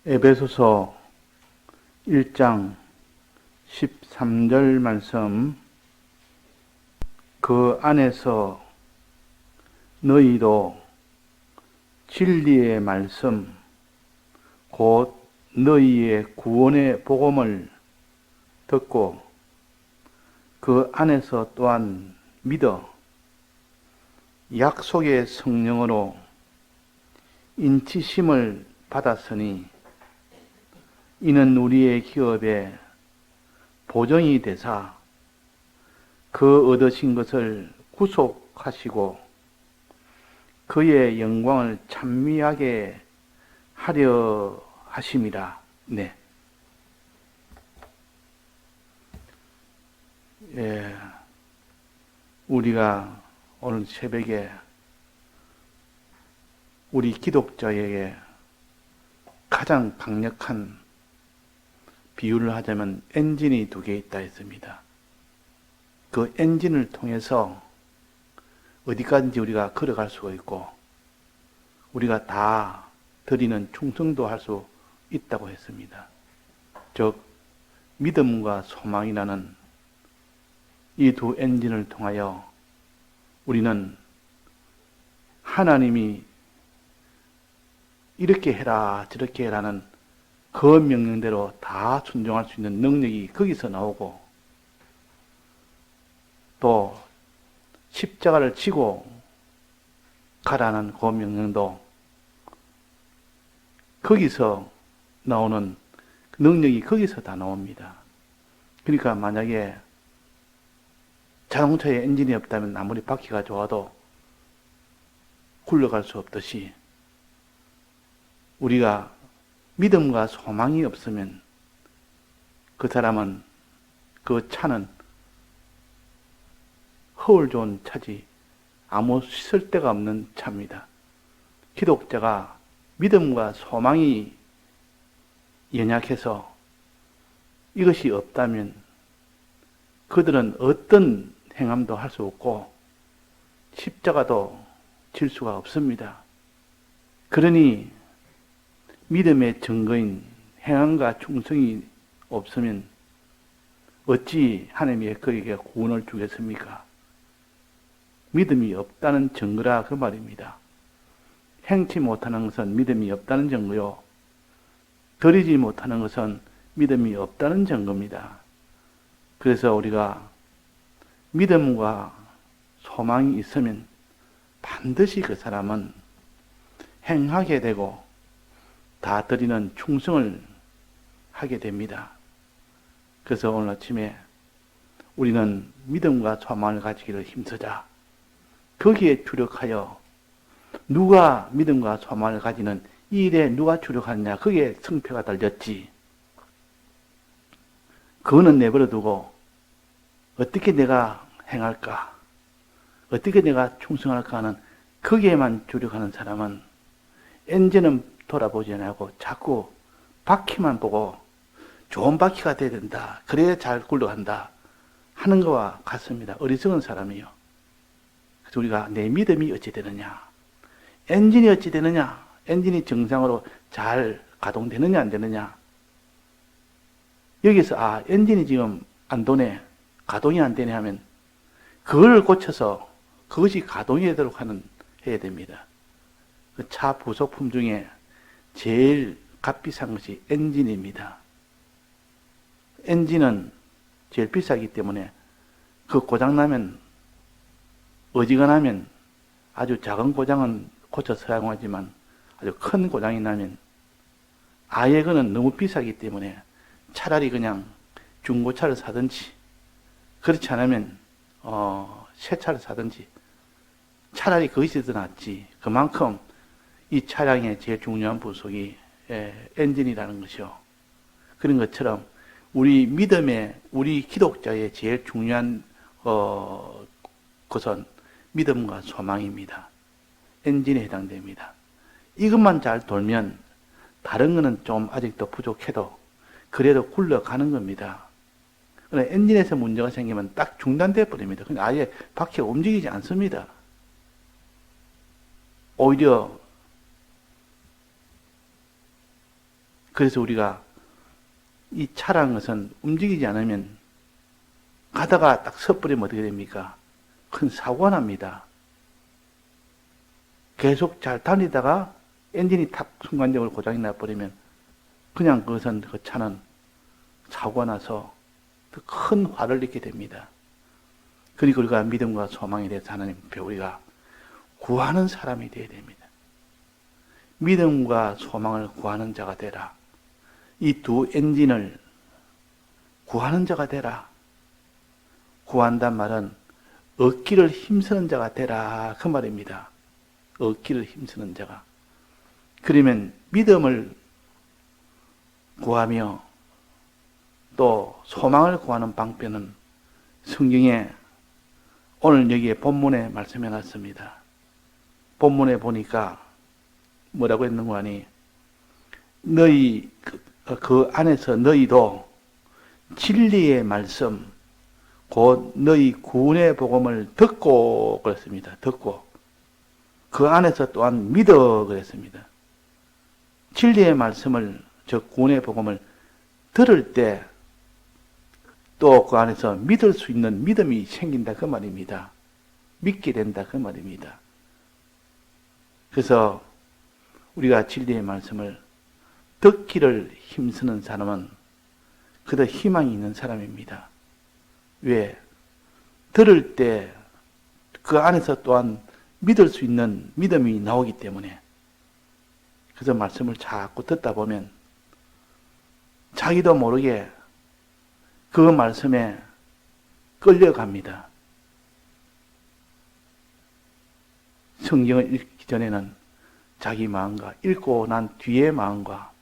에베소서 1장 13절 말씀, 그 안에서 너희도 진리의 말씀, 곧 너희의 구원의 복음을 듣고 그 안에서 또한 믿어 약속의 성령으로 인치심을 받았으니 이는 우리의 기업에 보정이 되사 그 얻으신 것을 구속하시고 그의 영광을 찬미하게 하려 하심이라. 네. 우리가 오늘 새벽에 우리 기독자에게 가장 강력한 비유를 하자면 엔진이 두 개 있다 했습니다. 그 엔진을 통해서 어디까지 우리가 걸어갈 수가 있고 우리가 다 드리는 충성도 할 수 있다고 했습니다. 즉 믿음과 소망이라는 이 두 엔진을 통하여 우리는 하나님이 이렇게 해라 저렇게 해라는 그 명령대로 다 순종할 수 있는 능력이 거기서 나오고, 또 십자가를 지고 가라는 그 명령도 거기서 나오는 능력이 거기서 다 나옵니다. 그러니까 만약에 자동차에 엔진이 없다면 아무리 바퀴가 좋아도 굴러갈 수 없듯이 우리가 믿음과 소망이 없으면 그 사람은, 그 차는 허울 좋은 차지 아무 쓸데가 없는 차입니다. 기독자가 믿음과 소망이 연약해서 이것이 없다면 그들은 어떤 행함도 할 수 없고 십자가도 질 수가 없습니다. 그러니 믿음의 증거인 행함과 충성이 없으면 어찌 하나님이 그에게 구원을 주겠습니까? 믿음이 없다는 증거라 그 말입니다. 행치 못하는 것은 믿음이 없다는 증거요, 드리지 못하는 것은 믿음이 없다는 증거입니다. 그래서 우리가 믿음과 소망이 있으면 반드시 그 사람은 행하게 되고 다 드리는 충성을 하게 됩니다. 그래서 오늘 아침에 우리는 믿음과 소망을 가지기를 힘쓰자. 거기에 주력하여 누가 믿음과 소망을 가지는 이 일에 누가 주력하느냐, 거기에 승패가 달렸지. 그거는 내버려두고 어떻게 내가 행할까, 어떻게 내가 충성할까 하는 거기에만 주력하는 사람은 엔진은 돌아보지 않고 자꾸 바퀴만 보고 좋은 바퀴가 돼야 된다, 그래야 잘 굴러간다 하는 것과 같습니다. 어리석은 사람이요. 그래서 우리가 내 믿음이 어찌 되느냐, 엔진이 어찌 되느냐, 엔진이 정상으로 잘 가동되느냐 안 되느냐, 여기서 엔진이 지금 안 도네, 가동이 안 되네 하면 그걸 고쳐서 그것이 가동이 되도록 해야 됩니다. 그 차 부속품 중에 제일 값비싼 것이 엔진입니다. 엔진은 제일 비싸기 때문에 그 고장나면, 어지간하면, 아주 작은 고장은 고쳐 사용하지만 아주 큰 고장이 나면 아예 그는 너무 비싸기 때문에 차라리 그냥 중고차를 사든지, 그렇지 않으면 새 차를 사든지 차라리 그것이 더 낫지. 그만큼 이 차량의 제일 중요한 부속이 엔진이라는 것이요. 그런 것처럼 우리 믿음의, 우리 기독자의 제일 중요한 것은 믿음과 소망입니다. 엔진에 해당됩니다. 이것만 잘 돌면 다른 거는 좀 아직도 부족해도 그래도 굴러가는 겁니다. 그러나 엔진에서 문제가 생기면 딱 중단돼 버립니다. 아예 바퀴가 움직이지 않습니다. 오히려 그래서 우리가 이 차라는 것은 움직이지 않으면 가다가 딱 섣버리면 어떻게 됩니까? 큰 사고가 납니다. 계속 잘 달리다가 엔진이 탁 순간적으로 고장이 나버리면 그냥 그것은 그 차는 사고가 나서 큰 화를 입게 됩니다. 그리고 우리가 믿음과 소망에 대해서 하나님 우리가 구하는 사람이 되어야 됩니다. 믿음과 소망을 구하는 자가 되라. 이 두 엔진을 구하는 자가 되라. 구한단 말은 얻기를 힘쓰는 자가 되라 그 말입니다. 얻기를 힘쓰는 자가. 그러면 믿음을 구하며 또 소망을 구하는 방편은 성경에 오늘 여기에 본문에 말씀해 놨습니다. 본문에 보니까 뭐라고 했는가 하니 너희 그 안에서 너희도 진리의 말씀 곧 너희 구원의 복음을 듣고 그랬습니다. 듣고 그 안에서 또한 믿어 그랬습니다. 진리의 말씀을 즉 구원의 복음을 들을 때 또 그 안에서 믿을 수 있는 믿음이 생긴다 그 말입니다. 믿게 된다 그 말입니다. 그래서 우리가 진리의 말씀을 듣기를 힘쓰는 사람은 그도 희망이 있는 사람입니다. 왜? 들을 때 그 안에서 또한 믿을 수 있는 믿음이 나오기 때문에. 그래서 말씀을 자꾸 듣다 보면 자기도 모르게 그 말씀에 끌려갑니다. 성경을 읽기 전에는 자기 마음과 읽고 난 뒤의 마음과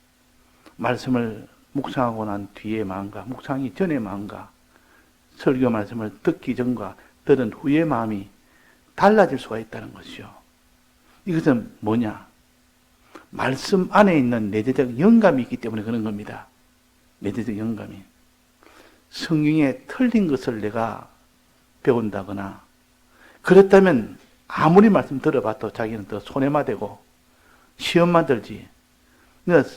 말씀을 묵상하고 난 뒤의 마음과 묵상하기 전의 마음과 설교 말씀을 듣기 전과 들은 후의 마음이 달라질 수가 있다는 것이요. 이것은 뭐냐? 말씀 안에 있는 내재적 영감이 있기 때문에 그런 겁니다. 내재적 영감이. 성경에 틀린 것을 내가 배운다거나 그렇다면 아무리 말씀 들어봐도 자기는 더 손해만 되고 시험만 들지. 그러니까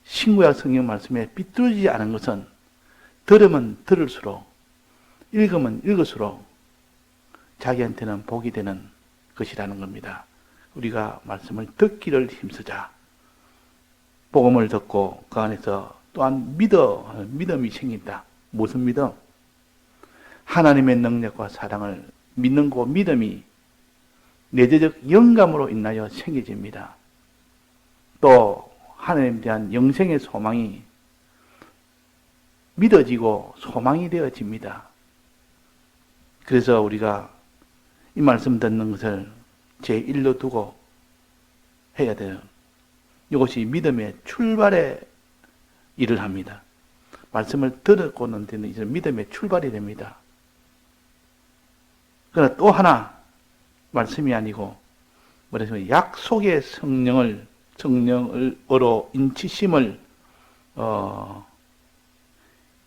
신구약 성경 말씀에 삐뚤어지지 않은 것은 들으면 들을수록 읽으면 읽을수록 자기한테는 복이 되는 것이라는 겁니다. 우리가 말씀을 듣기를 힘쓰자. 복음을 듣고 그 안에서 또한 믿음이 생긴다. 무슨 믿음? 하나님의 능력과 사랑을 믿는 그 믿음이 내재적 영감으로 인하여 생겨집니다. 또 하나님에 대한 영생의 소망이 믿어지고 소망이 되어집니다. 그래서 우리가 이 말씀 듣는 것을 제1로 두고 해야 돼요. 이것이 믿음의 출발의 일을 합니다. 말씀을 듣고는 되는 이제 믿음의 출발이 됩니다. 그러나 또 하나 말씀이 아니고 뭐냐면 약속의 성령으로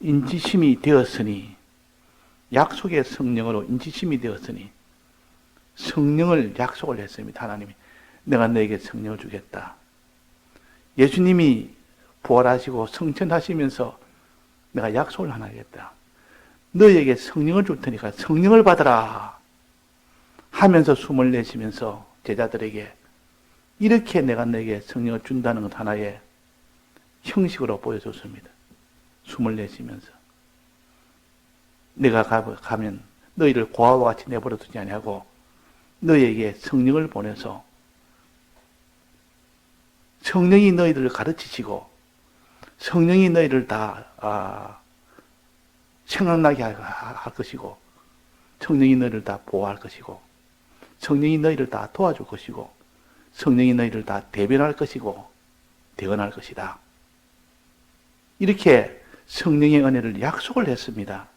인치심이 되었으니 약속의 성령으로 인치심이 되었으니 성령을 약속을 했습니다. 하나님이 내가 너에게 성령을 주겠다. 예수님이 부활하시고 성천하시면서 내가 약속을 하나 하겠다. 너에게 성령을 줄 테니까 성령을 받아라 하면서 숨을 내쉬면서 제자들에게 이렇게 내가 너에게 성령을 준다는 것 하나의 형식으로 보여줬습니다. 숨을 내쉬면서 내가 가면 너희를 고아와 같이 내버려 두지 아니하고 너희에게 성령을 보내서 성령이 너희들을 가르치시고 성령이 너희를 다 생각나게 할 것이고 성령이 너희를 다 보호할 것이고 성령이 너희를 다 도와줄 것이고 성령이 너희를 다 대변할 것이고 대언할 것이다. 이렇게 성령의 은혜를 약속을 했습니다.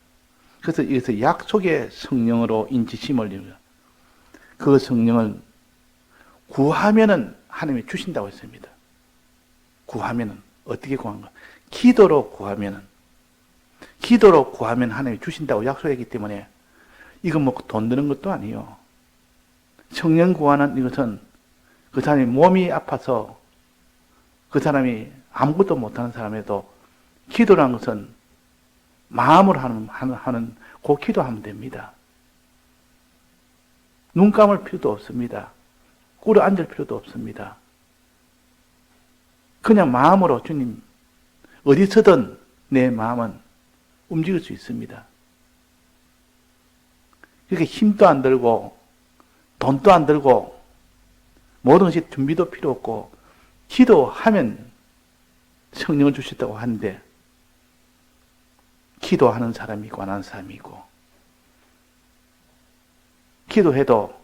그래서 여기서 약속의 성령으로 인치심을 입니다. 그 성령을 구하면은 하나님이 주신다고 했습니다. 구하면은 어떻게 구한가? 기도로 구하면 하나님이 주신다고 약속했기 때문에 이건 뭐 돈 드는 것도 아니에요. 성령 구하는 이것은 그 사람이 몸이 아파서 그 사람이 아무것도 못하는 사람에도 기도라는 것은 마음으로 하는 그 기도하면 됩니다. 눈 감을 필요도 없습니다. 꿇어 앉을 필요도 없습니다. 그냥 마음으로 주님, 어디서든 내 마음은 움직일 수 있습니다. 이렇게 힘도 안 들고 돈도 안 들고 모든 것이 준비도 필요 없고 기도하면 성령을 주셨다고 하는데 기도하는 사람이 있고 안 하는 사람이 있고 기도해도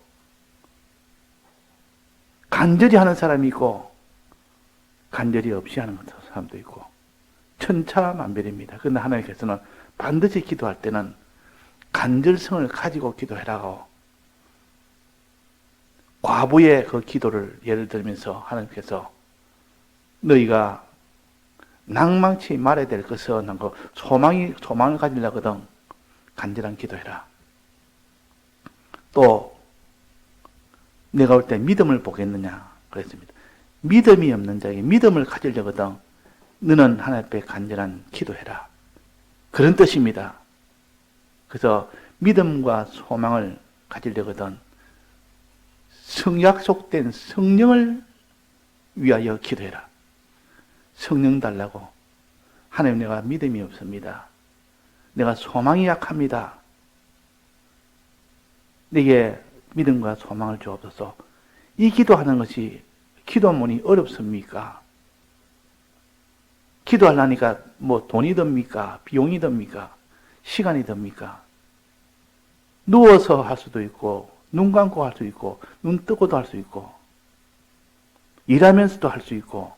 간절히 하는 사람이 있고 간절히 없이 하는 사람도 있고 천차만별입니다. 그런데 하나님께서는 반드시 기도할 때는 간절성을 가지고 기도해라고 과부의 그 기도를 예를 들면서 하나님께서 너희가 낭망치 말해야 될 것은 그 소망을 가지려거든 간절한 기도해라. 또 내가 올 때 믿음을 보겠느냐 그랬습니다. 믿음이 없는 자에게 믿음을 가지려거든 너는 하나님 앞에 간절한 기도해라. 그런 뜻입니다. 그래서 믿음과 소망을 가지려거든 약속된 성령을 위하여 기도해라. 성령 달라고. 하나님 내가 믿음이 없습니다. 내가 소망이 약합니다. 내게 믿음과 소망을 주옵소서. 이 기도하는 것이 기도문이 어렵습니까? 기도하려니까 뭐 돈이 듭니까? 비용이 듭니까? 시간이 듭니까? 누워서 할 수도 있고 눈 감고 할 수 있고 눈 뜨고도 할 수 있고 일하면서도 할 수 있고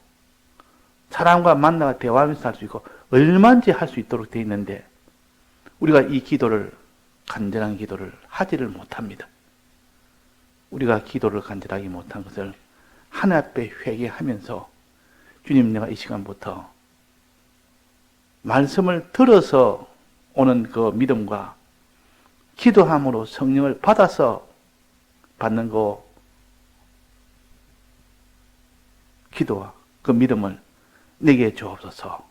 사람과 만나 대화하면서 할 수 있고 얼마든지 할 수 있도록 되어 있는데 우리가 이 기도를 간절한 기도를 하지를 못합니다. 우리가 기도를 간절하게 못한 것을 하나님 앞에 회개하면서 주님 내가 이 시간부터 말씀을 들어서 오는 그 믿음과 기도함으로 성령을 받아서 받는 그 기도와 그 믿음을 내게 주옵소서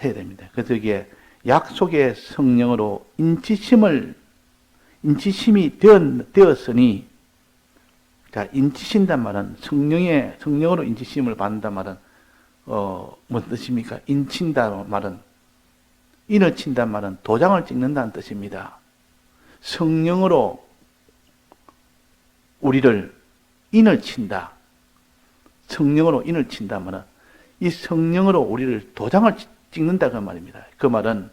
해야 됩니다. 그래서 이게 약속의 성령으로 인치심이 되었으니, 자, 인치신단 말은 성령으로 인치심을 받는단 말은, 무슨 뜻입니까? 인친다는 말은, 인을 친단 말은 도장을 찍는다는 뜻입니다. 성령으로 우리를 인을 친다. 성령으로 인을 친다 말은, 이 성령으로 우리를 도장을 찍는다 그 말입니다. 그 말은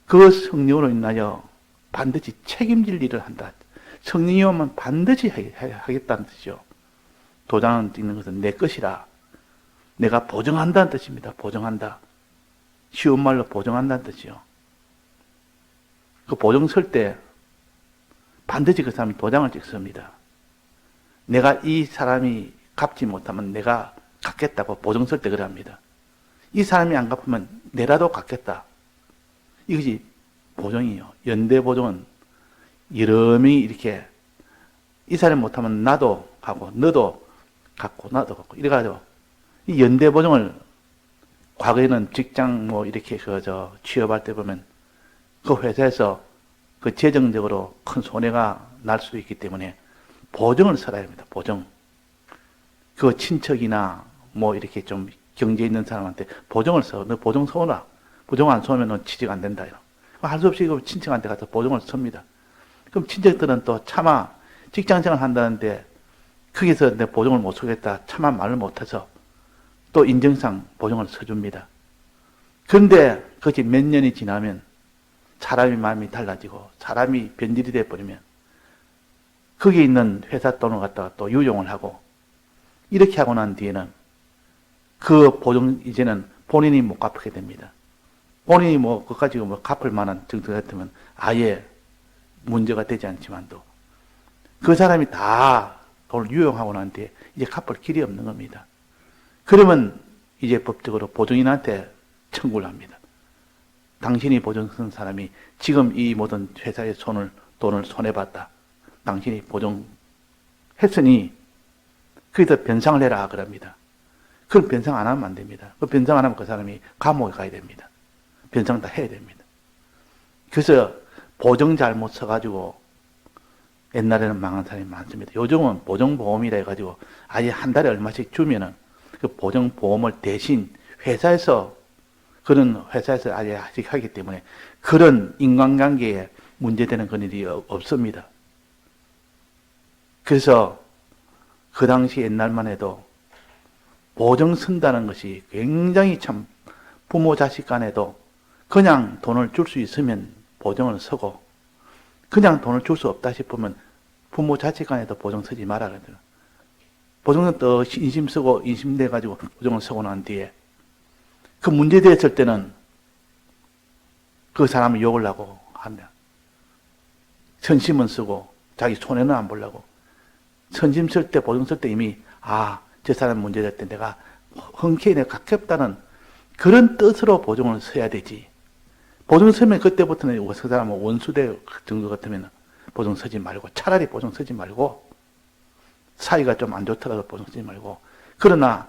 그 성령으로 인하여 반드시 책임질 일을 한다. 성령이 오면 반드시 하겠다는 뜻이죠. 도장을 찍는 것은 내 것이라. 내가 보증한다는 뜻입니다. 보증한다. 쉬운 말로 보증한다는 뜻이요. 그 보증 쓸 때 반드시 그 사람이 도장을 찍습니다. 내가 이 사람이 갚지 못하면 내가 갚겠다고 보증 쓸 때 그래 합니다. 이 사람이 안 갚으면 내라도 갚겠다. 이것이 보증이요. 연대 보증은 여러 명이 이렇게 이 사람이 못하면 나도 하고 너도 갖고 나도 갖고 이래가지고 이 연대 보증을 과거에는 직장 뭐 이렇게 취업할 때 보면 그 회사에서 그 재정적으로 큰 손해가 날 수도 있기 때문에 보증을 써야 합니다. 보증. 그 친척이나 뭐 이렇게 좀 경제 있는 사람한테 보증을 써. 너 보증 써오라. 보증 안 써오면 너 취직 안 된다. 할 수 없이 그 친척한테 가서 보증을 씁니다. 그럼 친척들은 또 차마 직장생활 한다는데 거기서 내 보증을 못 쓰겠다. 차마 말을 못해서 또 인정상 보증을 써줍니다. 그런데 그것이 몇 년이 지나면 사람이 마음이 달라지고 사람이 변질이 돼버리면 거기에 있는 회사 돈을 갖다가 또 유용을 하고 이렇게 하고 난 뒤에는 그 보증 이제는 본인이 못 갚게 됩니다. 본인이 뭐 그까지 뭐 갚을 만한 정도 같으면 아예 문제가 되지 않지만도 그 사람이 다 돈을 유용하고 난 뒤에 이제 갚을 길이 없는 겁니다. 그러면 이제 법적으로 보증인한테 청구를 합니다. 당신이 보증 쓴 사람이 지금 이 모든 회사의 돈을 손해봤다. 당신이 보증했으니 거기서 변상을 해라 그럽니다. 그걸 변상 안 하면 안 됩니다. 그 변상 안 하면 그 사람이 감옥에 가야 됩니다. 변상 다 해야 됩니다. 그래서 보증 잘못 써가지고 옛날에는 망한 사람이 많습니다. 요즘은 보증보험이라 해가지고 아예 한 달에 얼마씩 주면은 그 보증보험을 대신 회사에서 그런 회사에서 아예 하기 때문에 그런 인간관계에 문제되는 그런 일이 없습니다. 그래서 그 당시 옛날만 해도 보증 쓴다는 것이 굉장히 참 부모 자식 간에도 그냥 돈을 줄 수 있으면 보증을 서고 그냥 돈을 줄 수 없다 싶으면 부모 자식 간에도 보증 서지 마라 그러더라고요. 보증은 또 인심 쓰고 인심 내가지고 보증을 서고 난 뒤에 그 문제 됐을 때는 그 사람을 욕을 하고 한다. 선심은 쓰고 자기 손해는 안 보려고. 선심 쓸 때 보증 쓸 때 이미 저 사람 문제 될 때 내가 흔쾌히 내가 가깝다는 그런 뜻으로 보증을 써야 되지. 보증 쓰면 그때부터는 그 사람은 원수대 정도 같으면 보증 서지 말고 차라리 보증 서지 말고 사이가 좀 안 좋더라도 보증 서지 말고 그러나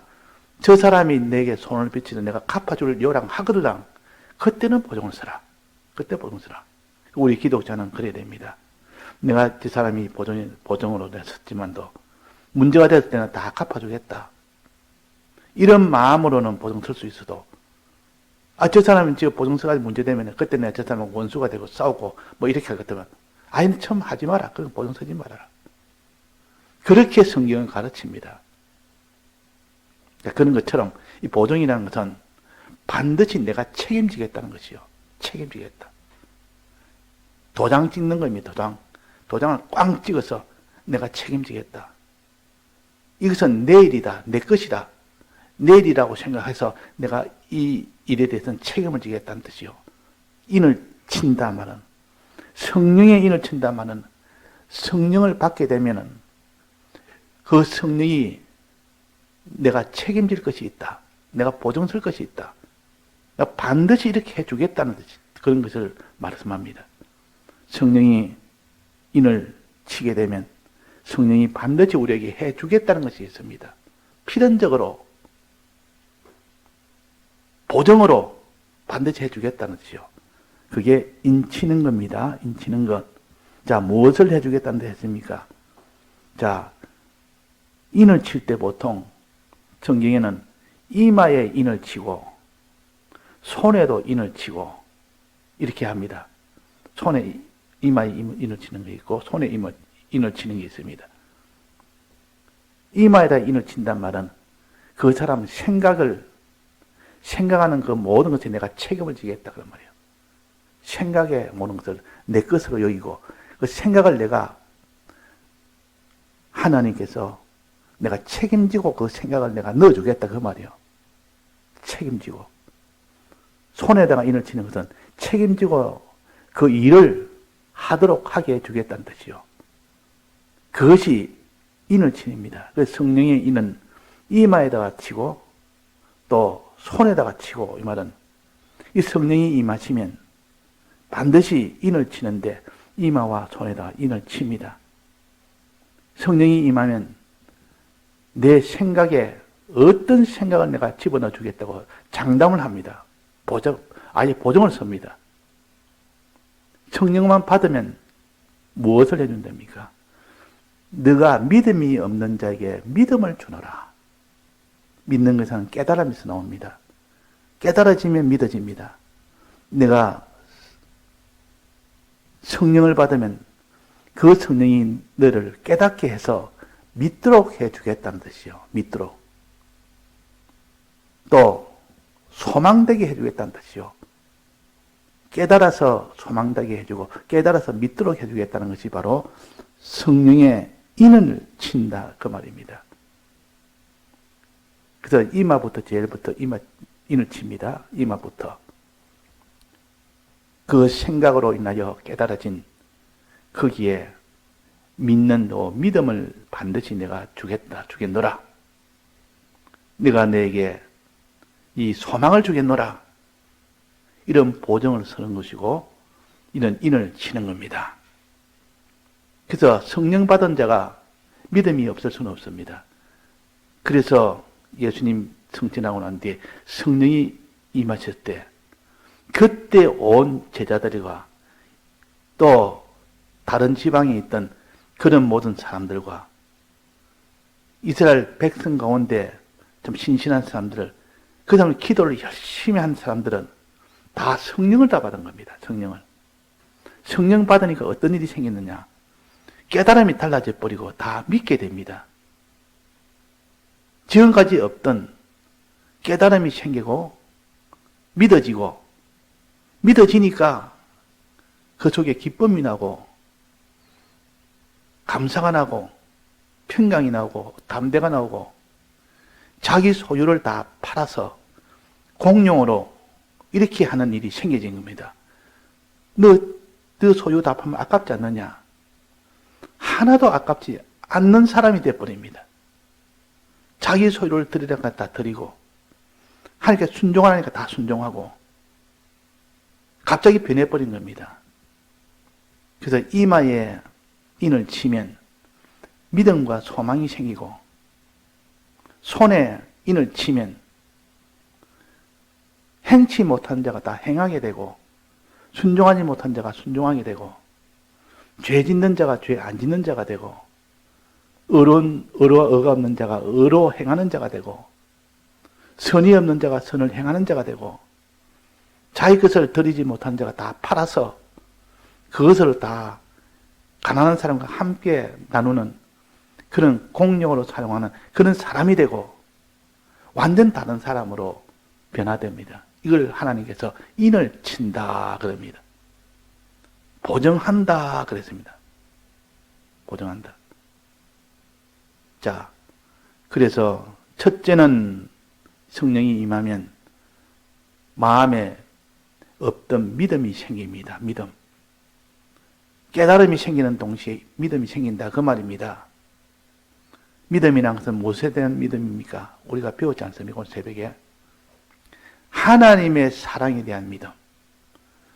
저 사람이 내게 손을 비치는 내가 갚아줄 요랑 하거든 그때는 보증을 써라. 그때 보증 써라. 우리 기독자는 그래야 됩니다. 내가 저 사람이 보증으로 냈었지만도 문제가 됐을 때는 다 갚아주겠다. 이런 마음으로는 보증 쓸 수 있어도 저 사람이 지금 보증 써가지고 문제되면 그때 내가 저 사람은 원수가 되고 싸우고 뭐 이렇게 할 것 같으면 처음 하지 마라. 그건 보증 쓰지 말아라. 그렇게 성경은 가르칩니다. 그런 것처럼 이 보증이라는 것은 반드시 내가 책임지겠다는 것이요. 책임지겠다. 도장 찍는 겁니다. 도장을 꽝 찍어서 내가 책임지겠다. 이것은 내 일이다. 내 것이다. 내 일이라고 생각해서 내가 이 일에 대해서는 책임을 지겠다는 뜻이요. 인을 친다 말은 성령의 인을 친다 말은 성령을 받게 되면은 그 성령이 내가 책임질 것이 있다. 내가 보증 쓸 것이 있다. 내가 반드시 이렇게 해주겠다는 뜻이 그런 것을 말씀합니다. 성령이 인을 치게 되면 성령이 반드시 우리에게 해주겠다는 것이 있습니다. 필연적으로 보증으로 반드시 해주겠다는 뜻이요. 그게 인치는 겁니다. 인치는 것. 자, 무엇을 해주겠다는 데 했습니까? 자, 인을 칠 때 보통 성경에는 이마에 인을 치고 손에도 인을 치고 이렇게 합니다. 손에 이마에 인을 치는 게 있고 손에 인을 치는 게 있습니다. 이마에다 인을 친단 말은 그 사람 생각하는 그 모든 것에 내가 책임을 지겠다 그런 말이에요. 생각의 모든 것을 내 것으로 여기고 그 생각을 내가 하나님께서 내가 책임지고 그 생각을 내가 넣어주겠다 그 말이에요. 책임지고 손에다가 인을 치는 것은 책임지고 그 일을 하도록 하게 해주겠다는 뜻이요. 그것이 인을 친입니다. 그래서 성령의 인은 이마에다가 치고 또 손에다가 치고 이 말은 이 성령이 임하시면 반드시 인을 치는데 이마와 손에다가 인을 칩니다. 성령이 임하면 내 생각에 어떤 생각을 내가 집어넣어 주겠다고 장담을 합니다. 아예 보증을 섭니다. 성령만 받으면 무엇을 해준답니까? 너가 믿음이 없는 자에게 믿음을 주노라. 믿는 것은 깨달음에서 나옵니다. 깨달아지면 믿어집니다. 내가 성령을 받으면 그 성령이 너를 깨닫게 해서 믿도록 해주겠다는 뜻이요. 믿도록. 또 소망되게 해주겠다는 뜻이요. 깨달아서 소망되게 해주고 깨달아서 믿도록 해주겠다는 것이 바로 성령의 인을 친다 그 말입니다. 그래서 이마부터 제일부터 인을 칩니다. 이마부터. 그 생각으로 인하여 깨달아진 거기에 믿는 믿음을 반드시 내가 주겠노라. 내가 내게 이 소망을 주겠노라. 이런 보증을 서는 것이고 이런 인을 치는 겁니다. 그래서 성령 받은 자가 믿음이 없을 수는 없습니다. 그래서 예수님 승진하고 난 뒤에 성령이 임하셨을 때, 그때 온 제자들과 또 다른 지방에 있던 그런 모든 사람들과 이스라엘 백성 가운데 좀 신신한 사람들을, 그 다음에 기도를 열심히 한 사람들은 다 성령을 다 받은 겁니다. 성령을. 성령 받으니까 어떤 일이 생겼느냐. 깨달음이 달라져 버리고 다 믿게 됩니다. 지금까지 없던 깨달음이 생기고 믿어지고, 믿어지니까 그 속에 기쁨이 나고 감사가 나고 평강이 나오고 담대가 나오고, 자기 소유를 다 팔아서 공용으로 이렇게 하는 일이 생겨진 겁니다. 너 소유 다 팔면 아깝지 않느냐? 하나도 아깝지 않는 사람이 되어버립니다. 자기 소유를 드리려니까 다 드리고, 하니까 순종하니까 다 순종하고, 갑자기 변해버린 겁니다. 그래서 이마에 인을 치면 믿음과 소망이 생기고, 손에 인을 치면 행치 못한 자가 다 행하게 되고, 순종하지 못한 자가 순종하게 되고, 죄 짓는 자가 죄 안 짓는 자가 되고, 의로와 의가 없는 자가 의로 행하는 자가 되고, 선이 없는 자가 선을 행하는 자가 되고, 자기 것을 드리지 못한 자가 다 팔아서 그것을 다 가난한 사람과 함께 나누는 그런 공용으로 사용하는 그런 사람이 되고, 완전 다른 사람으로 변화됩니다. 이걸 하나님께서 인을 친다 그럽니다. 보정한다 그랬습니다. 보정한다. 자, 그래서 첫째는 성령이 임하면 마음에 없던 믿음이 생깁니다. 믿음. 깨달음이 생기는 동시에 믿음이 생긴다 그 말입니다. 믿음이란 것은 무엇에 대한 믿음입니까? 우리가 배웠지 않습니까? 오늘 새벽에. 하나님의 사랑에 대한 믿음.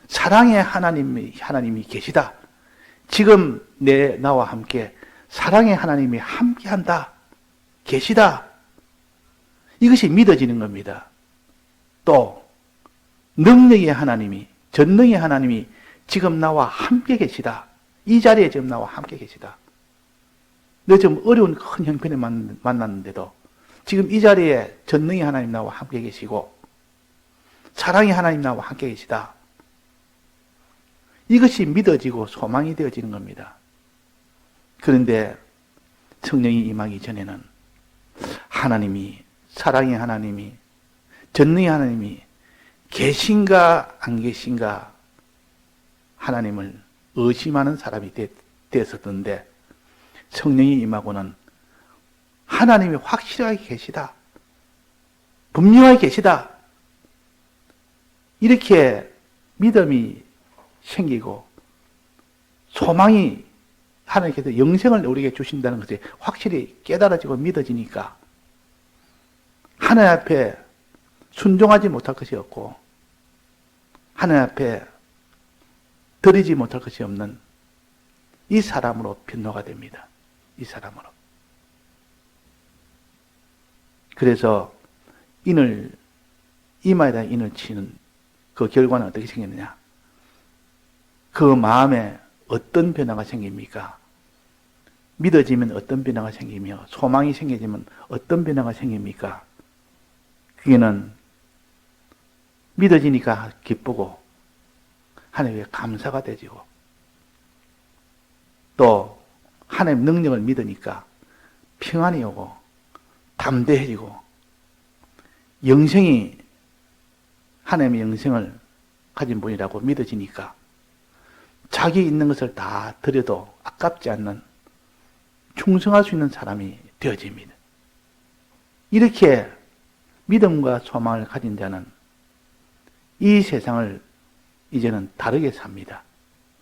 사랑의 하나님이 계시다. 지금 나와 함께 사랑의 하나님이 함께한다. 계시다. 이것이 믿어지는 겁니다. 또 능력의 하나님이, 전능의 하나님이 지금 나와 함께 계시다. 이 자리에 지금 나와 함께 계시다. 너 지금 어려운 큰 형편에 만났는데도 지금 이 자리에 전능의 하나님 나와 함께 계시고, 사랑의 하나님 나와 함께 계시다. 이것이 믿어지고 소망이 되어지는 겁니다. 그런데 성령이 임하기 전에는 하나님이, 사랑의 하나님이, 전능의 하나님이 계신가 안 계신가 하나님을 의심하는 사람이 됐었던데, 성령이 임하고는 하나님이 확실하게 계시다. 분명하게 계시다. 이렇게 믿음이 생기고 소망이, 하나님께서 영생을 우리에게 주신다는 것이 확실히 깨달아지고 믿어지니까 하나님 앞에 순종하지 못할 것이 없고, 하나님 앞에 드리지 못할 것이 없는 이 사람으로 변화가 됩니다. 이 사람으로. 그래서 이마에다 인을 치는 그 결과는 어떻게 생겼느냐? 그 마음에 어떤 변화가 생깁니까? 믿어지면 어떤 변화가 생기며, 소망이 생겨지면 어떤 변화가 생깁니까? 그게는 믿어지니까 기쁘고, 하나님께 감사가 되지고, 또 하나님 능력을 믿으니까 평안이 오고 담대해지고, 영생이, 하나님의 영생을 가진 분이라고 믿어지니까 자기 있는 것을 다 드려도 아깝지 않는, 충성할 수 있는 사람이 되어집니다. 이렇게 믿음과 소망을 가진 자는 이 세상을 이제는 다르게 삽니다.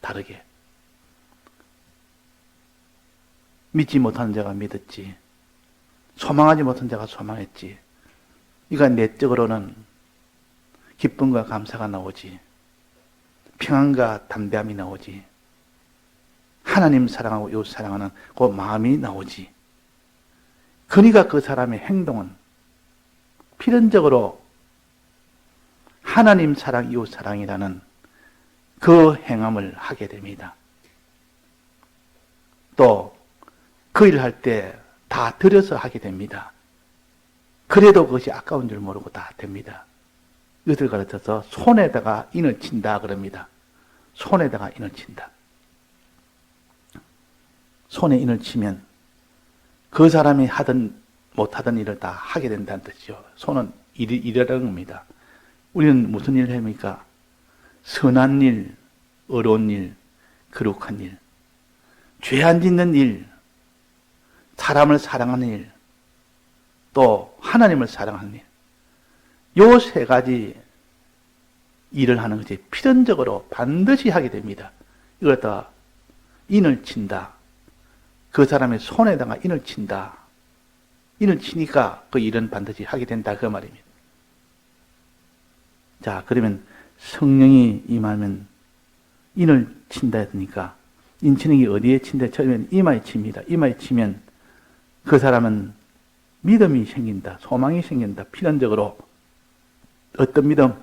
다르게. 믿지 못하는 자가 믿었지, 소망하지 못한 자가 소망했지. 그러니까 내적으로는 기쁨과 감사가 나오지, 평안과 담대함이 나오지, 하나님 사랑하고 이웃 사랑하는 그 마음이 나오지. 그러니까 그 사람의 행동은 필연적으로 하나님 사랑, 이웃 사랑이라는 그 행함을 하게 됩니다. 또 그 일을 할 때 다 들여서 하게 됩니다. 그래도 그것이 아까운 줄 모르고 다 됩니다. 이것을 가르쳐서 손에다가 인을 친다 그럽니다. 손에다가 인을 친다. 손에 인을 치면 그 사람이 하든 못하던 일을 다 하게 된다는 뜻이죠. 손은 일이라는 겁니다. 우리는 무슨 일을 합니까? 선한 일, 어려운 일, 거룩한 일, 죄 안 짓는 일, 사람을 사랑하는 일, 또 하나님을 사랑하는 일. 요 세 가지 일을 하는 것이 필연적으로 반드시 하게 됩니다. 이걸 다 인을 친다. 그 사람의 손에다가 인을 친다. 인을 치니까 그 일은 반드시 하게 된다. 그 말입니다. 자, 그러면 성령이 임하면 인을 친다 했으니까 인치는 게 어디에 친다? 처음에는 이마에 칩니다. 이마에 치면 그 사람은 믿음이 생긴다. 소망이 생긴다. 필연적으로 어떤 믿음?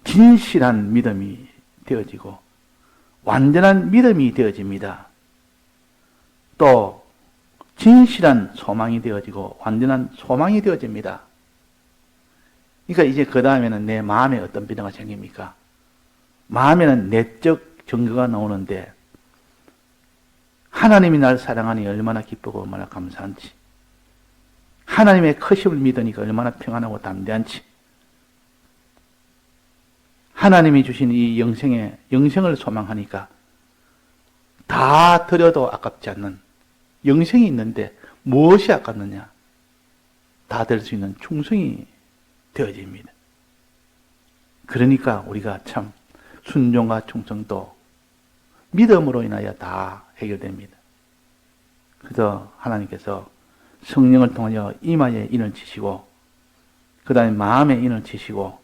진실한 믿음이 되어지고 완전한 믿음이 되어집니다. 또 진실한 소망이 되어지고 완전한 소망이 되어집니다. 그러니까 이제 그 다음에는 내 마음에 어떤 변화가 생깁니까? 마음에는 내적 증거가 나오는데 하나님이 날 사랑하니 얼마나 기쁘고 얼마나 감사한지, 하나님의 크심을 믿으니까 얼마나 평안하고 담대한지, 하나님이 주신 이 영생을 소망하니까 다 드려도 아깝지 않는 영생이 있는데 무엇이 아깝느냐? 다 될 수 있는 충성이 되어집니다. 그러니까 우리가 참 순종과 충성도 믿음으로 인하여 다 해결됩니다. 그래서 하나님께서 성령을 통하여 이마에 인을 치시고 그 다음에 마음에 인을 치시고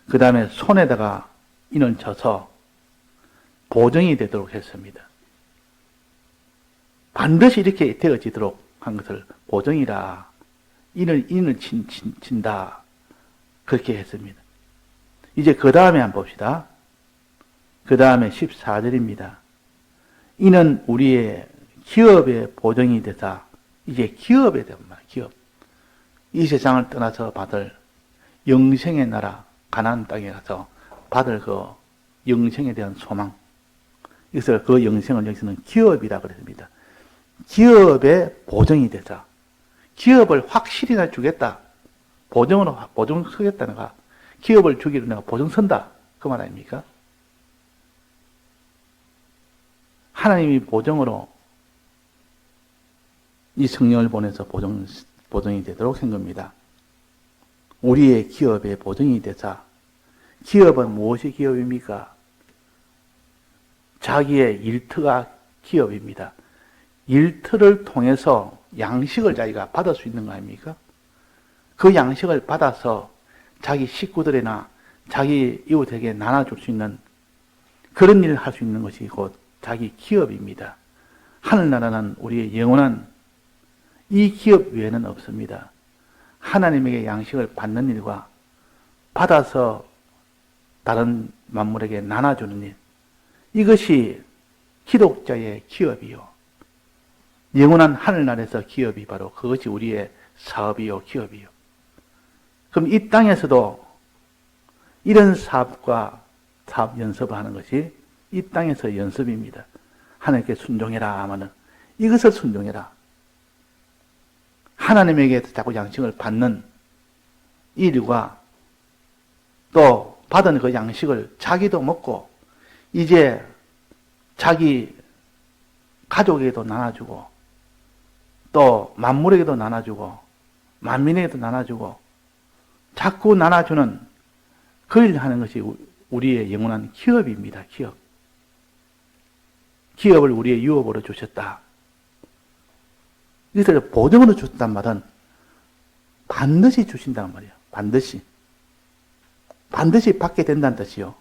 그 다음에 손에다가 인을 쳐서 보정이 되도록 했습니다. 반드시 이렇게 되어지도록 한 것을 보정이라 인을 친다 그렇게 했습니다. 이제 그 다음에 한번 봅시다. 그 다음에 14절입니다. 이는 우리의 기업의 보정이 되사 이제 기업에 대한 말, 기업. 이 세상을 떠나서 받을 영생의 나라 가나안 땅에 가서 받을 그 영생에 대한 소망. 이것을 그 영생을 여기서는 기업이라 그랬습니다. 기업의 보정이 되사 기업을 확실히 나 주겠다. 보정 서겠다는 거. 기업을 주기로 내가 보정 선다. 그 말 아닙니까? 하나님이 보정으로 이 성령을 보내서 보정이 되도록 한 겁니다. 우리의 기업의 보정이 되사 기업은 무엇이 기업입니까? 자기의 일터가 기업입니다. 일터를 통해서 양식을 자기가 받을 수 있는 거 아닙니까? 그 양식을 받아서 자기 식구들이나 자기 이웃에게 나눠줄 수 있는 그런 일을 할 수 있는 것이 곧 자기 기업입니다. 하늘나라는 우리의 영원한 이 기업 외에는 없습니다. 하나님에게 양식을 받는 일과 받아서 다른 만물에게 나눠주는 일, 이것이 기독자의 기업이요. 영원한 하늘나라에서 기업이 바로 그것이 우리의 사업이요, 기업이요. 그럼 이 땅에서도 이런 사업과 사업 연습을 하는 것이 이 땅에서 연습입니다. 하나님께 순종해라 하면은 이것을 순종해라. 하나님에게 자꾸 양식을 받는 일과 또 받은 그 양식을 자기도 먹고 이제 자기 가족에게도 나눠주고 또 만물에게도 나눠주고 만민에게도 나눠주고 자꾸 나눠주는 그 일을 하는 것이 우리의 영원한 기업입니다. 기업. 기업을 우리의 유업으로 주셨다. 이것을 보증으로 주셨단 말은 반드시 주신다는 말이에요. 반드시. 반드시 받게 된다는 뜻이요.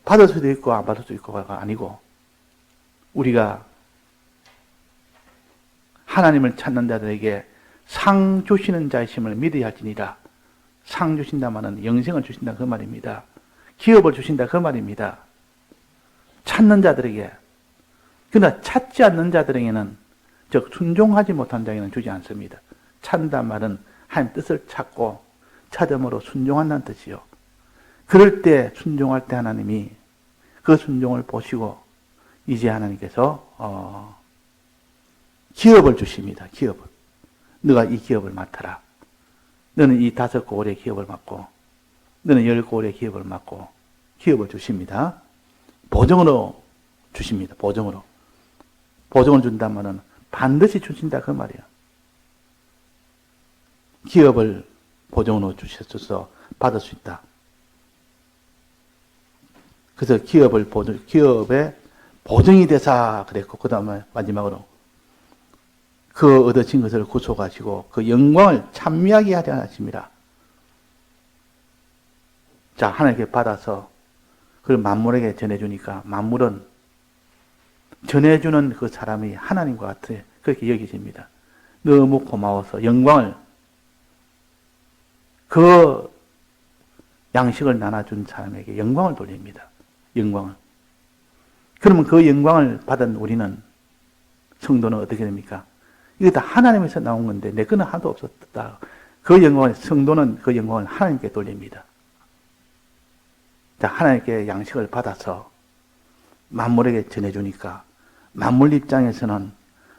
받을 수도 있고 안 받을 수도 있고가 아니고 우리가 하나님을 찾는 자들에게 상 주시는 자이심을 믿어야 할지니라. 상 주신다 말은 영생을 주신다 그 말입니다. 기업을 주신다 그 말입니다. 찾는 자들에게. 그러나 찾지 않는 자들에게는, 즉 순종하지 못한 자에게는 주지 않습니다. 찾는다 말은 하나님 뜻을 찾고 찾음으로 순종한다는 뜻이요. 그럴 때, 순종할 때 하나님이 그 순종을 보시고 이제 하나님께서 기업을 주십니다. 기업을. 너가 이 기업을 맡아라. 너는 이 5고을의 기업을 맡고, 너는 10고을의 기업을 맡고, 기업을 주십니다. 보증으로 주십니다. 보증으로. 보증을 준다면은 반드시 주신다 그 말이에요. 기업을 보증으로 주셔서 받을 수 있다. 그래서 기업의 보증이 되사 그랬고, 그 다음에 마지막으로 그 얻으신 것을 구속하시고 그 영광을 찬미하게 하려 하십니다. 자, 하나님께 받아서 그걸 만물에게 전해주니까 만물은 전해주는 그 사람이 하나님과 같아 그렇게 여기집니다. 너무 고마워서 영광을, 그 양식을 나눠준 사람에게 영광을 돌립니다. 영광을. 그러면 그 영광을 받은 우리는, 성도는 어떻게 됩니까? 이게 다 하나님에서 나온 건데 내 거는 하나도 없었다. 그 영광을, 성도는 그 영광을 하나님께 돌립니다. 자, 하나님께 양식을 받아서 만물에게 전해주니까 만물 입장에서는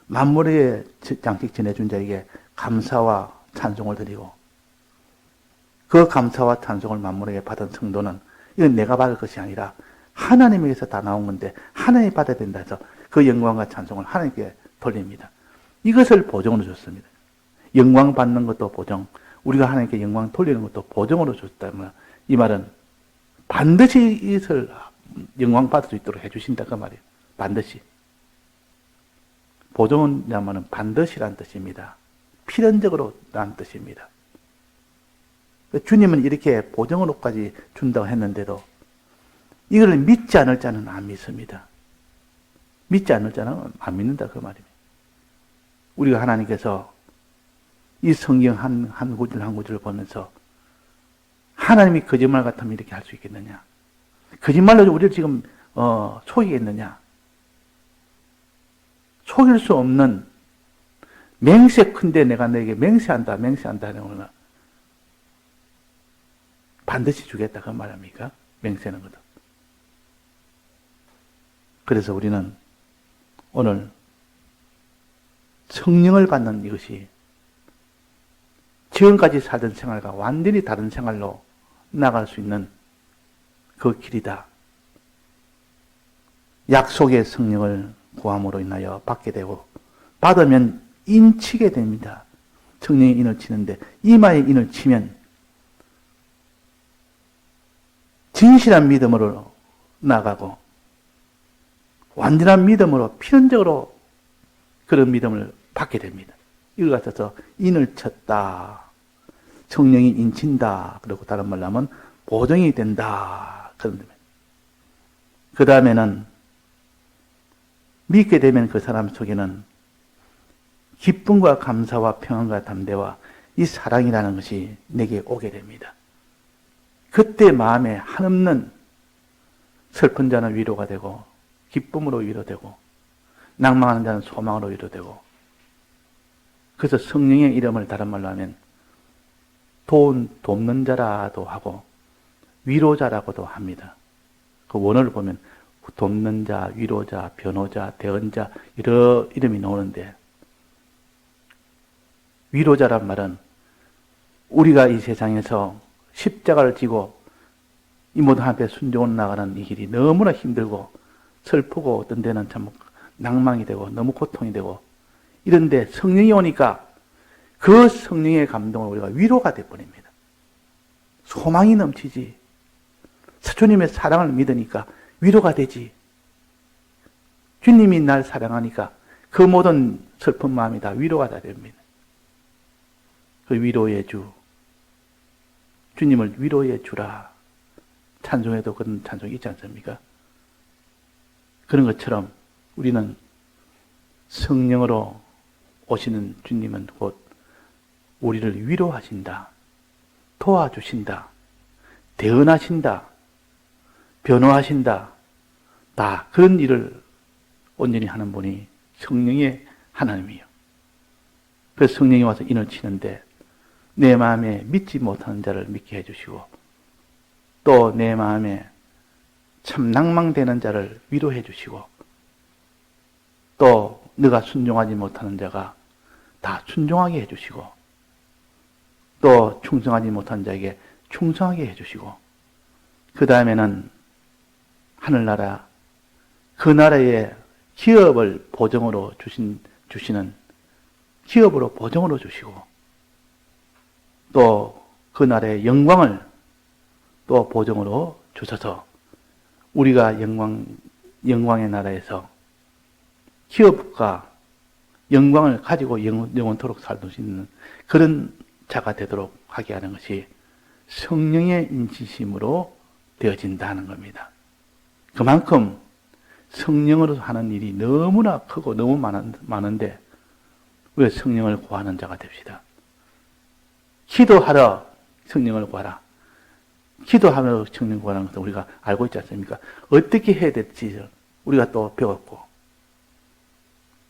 만물에게 양식 전해준 자에게 감사와 찬송을 드리고, 그 감사와 찬송을 만물에게 받은 성도는 이건 내가 받을 것이 아니라 하나님에게서 다 나온 건데 하나님이 받아야 된다 해서 그 영광과 찬송을 하나님께 돌립니다. 이것을 보증으로 줬습니다. 영광 받는 것도 보증, 우리가 하나님께 영광 돌리는 것도 보증으로 줬다면, 이 말은 반드시 이것을 영광 받을 수 있도록 해주신다 그 말이에요. 반드시. 보증이라면 반드시란 뜻입니다. 필연적으로 라는 뜻입니다. 주님은 이렇게 보증으로까지 준다고 했는데도 이걸 믿지 않을 자는 안 믿습니다. 믿지 않을 자는 안 믿는다 그 말입니다. 우리가 하나님께서 이 성경 한 구절 한 구절을 보면서 하나님이 거짓말 같으면 이렇게 할 수 있겠느냐? 거짓말로 우리를 지금 속이겠느냐? 속일 수 없는, 맹세 큰데 내가 너에게 맹세한다 하는 거는 반드시 주겠다 그 말 아닙니까? 맹세하는 거다. 그래서 우리는 오늘 성령을 받는 이것이 지금까지 살던 생활과 완전히 다른 생활로 나갈 수 있는 그 길이다. 약속의 성령을 구함으로 인하여 받게 되고, 받으면 인치게 됩니다. 성령이 인을 치는데 이마에 인을 치면 진실한 믿음으로 나가고 완전한 믿음으로 필연적으로 그런 믿음을 받게 됩니다. 이걸 갖춰서 인을 쳤다. 성령이 인친다. 그리고 다른 말로 하면 보증이 된다. 그런 겁니다. 그 다음에는 믿게 되면 그 사람 속에는 기쁨과 감사와 평안과 담대와 이 사랑이라는 것이 내게 오게 됩니다. 그때 마음에 한없는 슬픈 자는 위로가 되고, 기쁨으로 위로되고, 낭망하는 자는 소망으로 위로되고, 그래서 성령의 이름을 다른 말로 하면 돕는 자라도 하고 위로자라고도 합니다. 그 원어를 보면 돕는 자, 위로자, 변호자, 대언자 이런 이름이 나오는데, 위로자란 말은 우리가 이 세상에서 십자가를 지고 이 모든 앞에 순종을 나가는 이 길이 너무나 힘들고 슬프고 어떤 데는 참 낭망이 되고 너무 고통이 되고 이런데 성령이 오니까 그 성령의 감동을 우리가 위로가 되어버립니다. 소망이 넘치지. 주님의 사랑을 믿으니까 위로가 되지. 주님이 날 사랑하니까 그 모든 슬픈 마음이 다 위로가 다 됩니다. 그 위로의 주, 주님을 위로의 주라. 찬송에도 그런 찬송이 있지 않습니까? 그런 것처럼 우리는 성령으로 오시는 주님은 곧 우리를 위로하신다, 도와주신다, 대언하신다, 변호하신다, 다 그런 일을 온전히 하는 분이 성령의 하나님이에요. 그래서 성령이 와서 인을 치는데 내 마음에 믿지 못하는 자를 믿게 해주시고 또 내 마음에 참 낭망되는 자를 위로해 주시고 또 너가 순종하지 못하는 자가 다 순종하게 해주시고 또 충성하지 못한 자에게 충성하게 해주시고 그 다음에는 하늘나라 그 나라의 기업을 보정으로 주시는 기업으로 보정으로 주시고 또 그 나라의 영광을 또 보정으로 주셔서 우리가 영광의 나라에서 기업과 영광을 가지고 영원토록 살 수 있는 그런 자가 되도록 하게 하는 것이 성령의 인치심으로 되어진다는 겁니다. 그만큼 성령으로 하는 일이 너무나 크고 너무 많은데 왜 성령을 구하는 자가 됩시다. 기도하러 성령을 구하라. 기도하며 성령 구하는 것은 우리가 알고 있지 않습니까? 어떻게 해야 될지 우리가 또 배웠고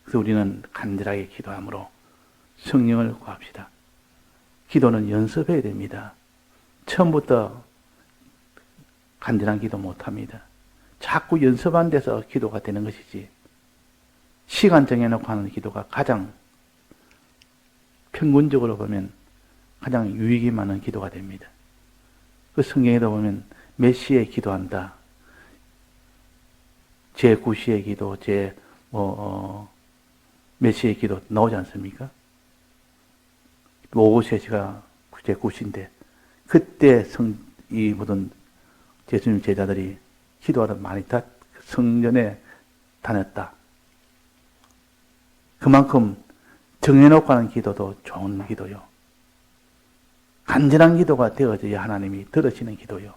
그래서 우리는 간절하게 기도함으로 성령을 구합시다. 기도는 연습해야 됩니다. 처음부터 간절한 기도 못합니다. 자꾸 연습한 데서 기도가 되는 것이지 시간 정해놓고 하는 기도가 가장 평균적으로 보면 가장 유익이 많은 기도가 됩니다. 그 성경에도 보면 몇 시에 기도한다. 제 9시에 기도, 몇 시에 기도 나오지 않습니까? 오후 3시가 제 9시인데 그때 이 모든 예수님 제자들이 기도하러 많이 성전에 다녔다. 그만큼 정해놓고 하는 기도도 좋은 기도요. 간절한 기도가 되어져야 하나님이 들으시는 기도요.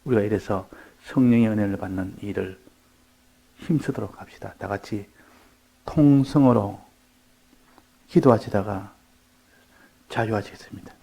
우리가 이래서 성령의 은혜를 받는 일을 힘쓰도록 합시다. 다 같이 통성으로 기도하시다가 자유하시겠습니다.